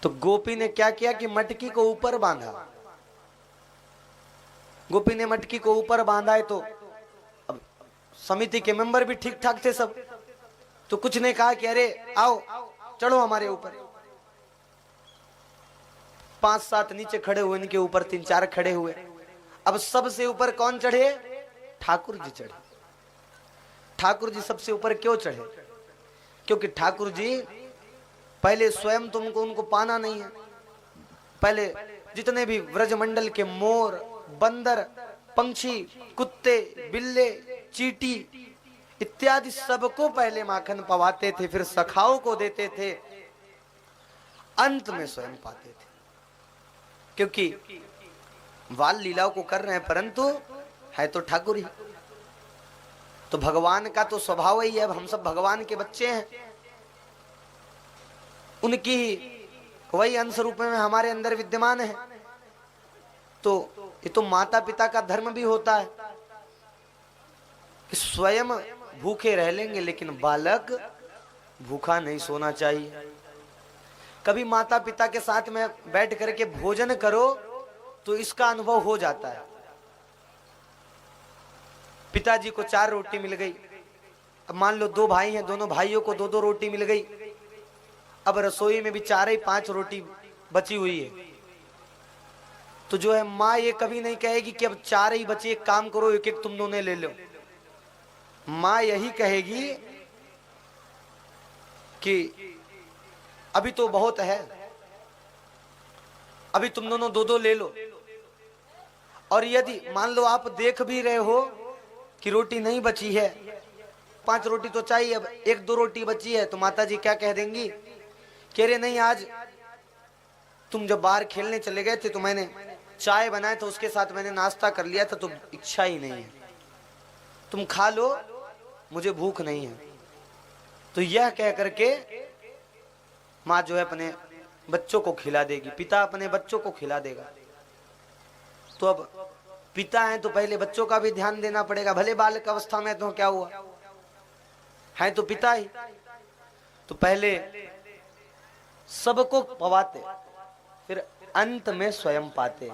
तो गोपी ने क्या किया कि मटकी को ऊपर बांधा। गोपी ने मटकी को ऊपर बांधा है तो अब समिति के मेंबर भी ठीक ठाक थे सब, तो कुछ ने कहा कि अरे आओ चढ़ो हमारे ऊपर। 5-7 नीचे खड़े हुए, इनके ऊपर 3-4 खड़े हुए। अब सबसे ऊपर कौन चढ़े? ठाकुर जी चढ़े। ठाकुर जी सबसे ऊपर क्यों चढ़े? क्योंकि ठाकुर जी पहले स्वयं तुमको उनको पाना नहीं है। पहले जितने भी व्रजमंडल के मोर, बंदर, पंछी, कुत्ते, बिल्ले, चींटी इत्यादि सबको पहले माखन पवाते थे, फिर सखाओं को देते थे, अंत में स्वयं पाते थे। क्योंकि बाल लीलाओं को कर रहे हैं परंतु है तो ठाकुर ही। तो भगवान का तो स्वभाव ही है, अब हम सब भगवान के बच्चे हैं, उनकी वही अंश रूप में हमारे अंदर विद्यमान है। तो ये तो माता पिता का धर्म भी होता है कि स्वयं भूखे रह लेंगे लेकिन बालक भूखा नहीं सोना चाहिए। कभी माता पिता के साथ में बैठ करके भोजन करो तो इसका अनुभव हो जाता है। पिताजी को 4 रोटी मिल गई, अब मान लो 2 भाई हैं, दोनों भाइयों को 2-2 रोटी मिल गई। अब रसोई में भी 4-5 रोटी बची हुई है, तो जो है माँ ये कभी नहीं कहेगी कि अब 4 ही बची, एक काम करो एक एक तुम दोनों ले लो। माँ यही कहेगी कि अभी तो बहुत है, अभी तुम दोनों 2-2 ले लो। और यदि मान लो आप देख भी रहे हो कि रोटी नहीं बची है, 5 रोटी तो चाहिए, अब 1-2 रोटी बची है, तो माता जी क्या कह देंगी कि अरे नहीं, आज तुम जब बाहर खेलने चले गए थे तो मैंने चाय बनाया था, उसके साथ मैंने नाश्ता कर लिया था, तो इच्छा ही नहीं है, तुम खा लो, मुझे भूख नहीं है। तो यह कह करके माँ जो है अपने बच्चों को खिला देगी, पिता अपने बच्चों को खिला देगा। तो अब पिता है तो पहले बच्चों का भी ध्यान देना पड़ेगा, भले बालक अवस्था में तो क्या हुआ है तो पिता ही। तो पहले सबको पवाते, फिर अंत में स्वयं पाते।